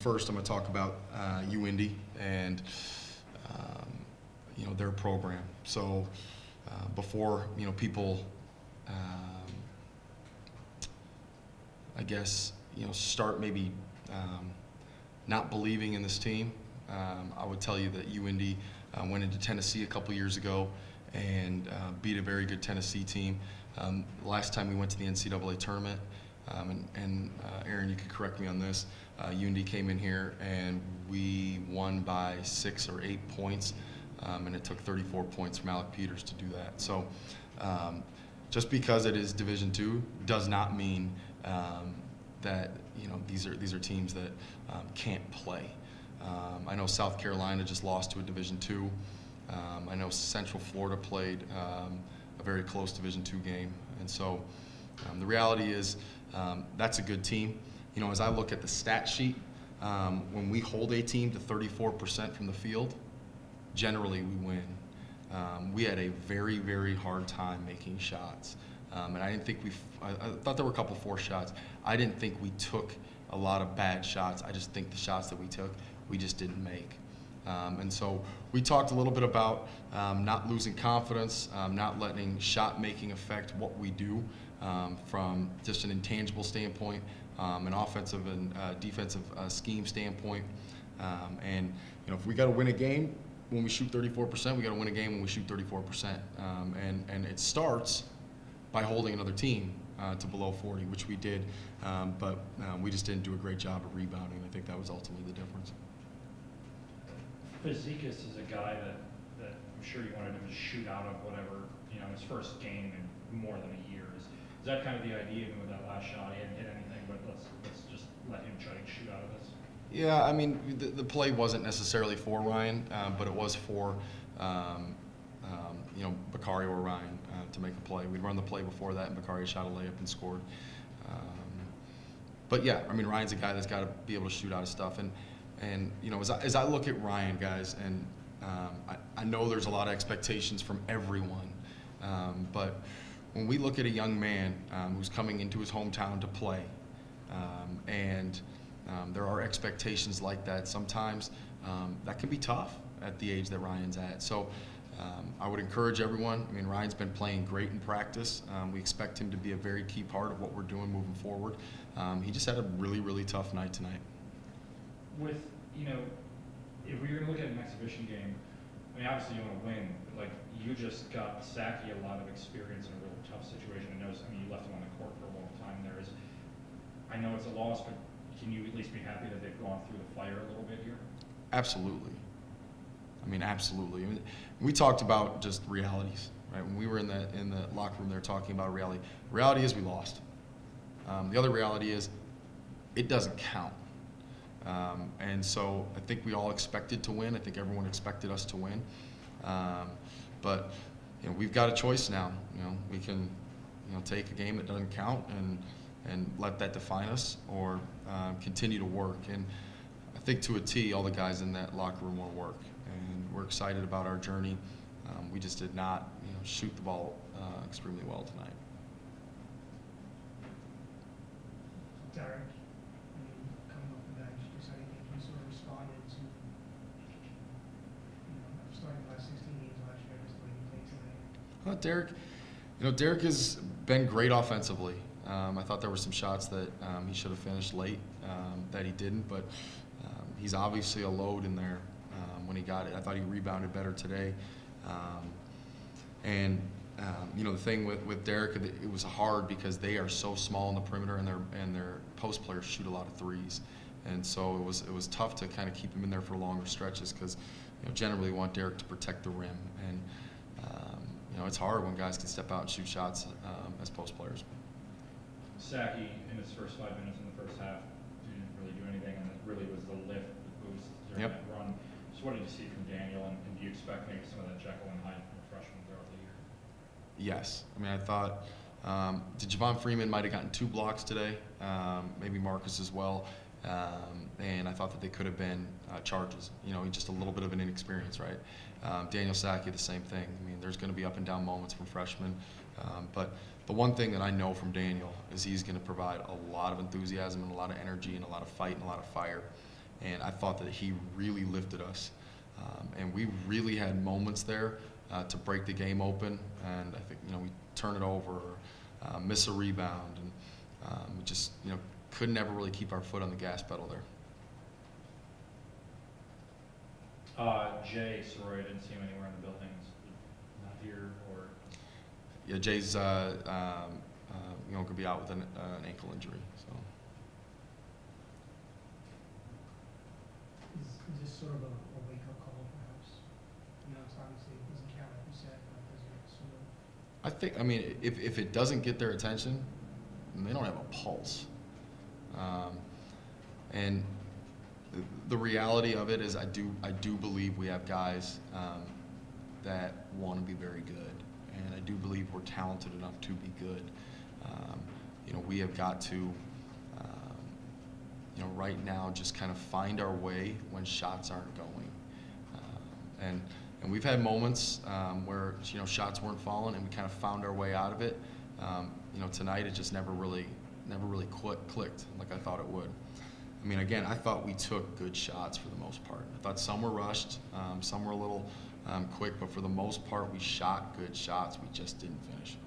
First, I'm going to talk about UIndy and their program. So before people, I guess start maybe not believing in this team, I would tell you that UIndy went into Tennessee a couple years ago and beat a very good Tennessee team. Last time we went to the NCAA tournament, and Aaron, you could correct me on this, UIndy came in here and we won by 6 or 8 points, and it took 34 points from Alec Peters to do that. So just because it is Division II does not mean that these are teams that can't play. I know South Carolina just lost to a Division II. I know Central Florida played a very close Division II game, and so the reality is that's a good team. As I look at the stat sheet, when we hold a team to 34% from the field, generally we win. We had a very, very hard time making shots, and I didn't think I thought there were a couple forced shots. I didn't think we took a lot of bad shots. I just think the shots that we took, we just didn't make. And so we talked a little bit about not losing confidence, not letting shot making affect what we do from just an intangible standpoint, an offensive and defensive scheme standpoint. And if we got to win a game when we shoot 34%, we got to win a game when we shoot 34%. And it starts by holding another team to below 40, which we did, but we just didn't do a great job of rebounding. I think that was ultimately the difference. Fazekas is a guy that I'm sure you wanted him to shoot out of whatever, his first game in more than a year. Is that kind of the idea, even with that last shot? He hadn't hit anything, but let's just let him try to shoot out of this. Yeah, I mean, the play wasn't necessarily for Ryan, but it was for Macario Ryan to make a play. We'd run the play before that, and Macario shot a layup and scored. But yeah, I mean, Ryan's a guy that's got to be able to shoot out of stuff. And as I look at Ryan, guys, and I know there's a lot of expectations from everyone, but when we look at a young man who's coming into his hometown to play, and there are expectations like that, sometimes that can be tough at the age that Ryan's at. So I would encourage everyone. I mean, Ryan's been playing great in practice. We expect him to be a very key part of what we're doing moving forward. He just had a really, really tough night tonight. With, if we were going to look at an exhibition game, I mean, obviously you want to win, but like you just got Sachi a lot of experience in a real tough situation. You left him on the court for a long time. I know it's a loss, but can you at least be happy that they've gone through the fire a little bit here? Absolutely. I mean, absolutely. I mean, we talked about just realities, right? When we were in the locker room there talking about reality. Reality is we lost. The other reality is it doesn't count. And so I think we all expected to win. I think everyone expected us to win. But we've got a choice now. We can take a game that doesn't count and let that define us, or continue to work. And I think to a T, all the guys in that locker room want to work, and we're excited about our journey. We just did not shoot the ball extremely well tonight. Derek, coming off the bench, just how do you think you sort of responded to starting the last 16 games last year, just the way you played tonight? Well, Derek has been great offensively. I thought there were some shots that he should have finished late that he didn't, but he's obviously a load in there when he got it. I thought he rebounded better today. The thing with Derek, it was hard because they are so small in the perimeter, and their post players shoot a lot of threes, and so it was tough to kind of keep him in there for longer stretches because generally we want Derek to protect the rim, and it's hard when guys can step out and shoot shots as post players. Sachi, in his first 5 minutes in the first half, didn't really do anything, and it really was the lift, the boost during that run. So what did you see from Daniel, and do you expect maybe some of that Jekyll and Hyde from the freshman throughout the year? Yes. I mean, I thought Javon Freeman might have gotten 2 blocks today, maybe Marcus as well, and I thought that they could have been charges. Just a little bit of an inexperience, right? Daniel Sachi, the same thing. I mean, there's going to be up and down moments from freshmen, but the one thing that I know from Daniel is he's going to provide a lot of enthusiasm and a lot of energy and a lot of fight and a lot of fire. and I thought that he really lifted us. And we really had moments there to break the game open, and I think, you know, we turn it over or miss a rebound, and we just, you know, couldn't ever really keep our foot on the gas pedal there. Jay Soroy, I didn't see him anywhere in the buildings. Not here, or? Yeah, Jay's you know, could be out with an ankle injury. So. Is this sort of a wake-up call, perhaps? You know, it's obviously, it doesn't count, like you said, but does it sort of? I think, I mean, if it doesn't get their attention, they don't have a pulse. And the reality of it is, I do believe we have guys that want to be very good, and I do believe we're talented enough to be good. You know, we have got to, you know, right now just kind of find our way when shots aren't going. And we've had moments where, you know, shots weren't falling, and we kind of found our way out of it. You know, tonight it just never really clicked like I thought it would. I mean, again, I thought we took good shots for the most part. I thought some were rushed, some were a little quick, but for the most part, we shot good shots. We just didn't finish them.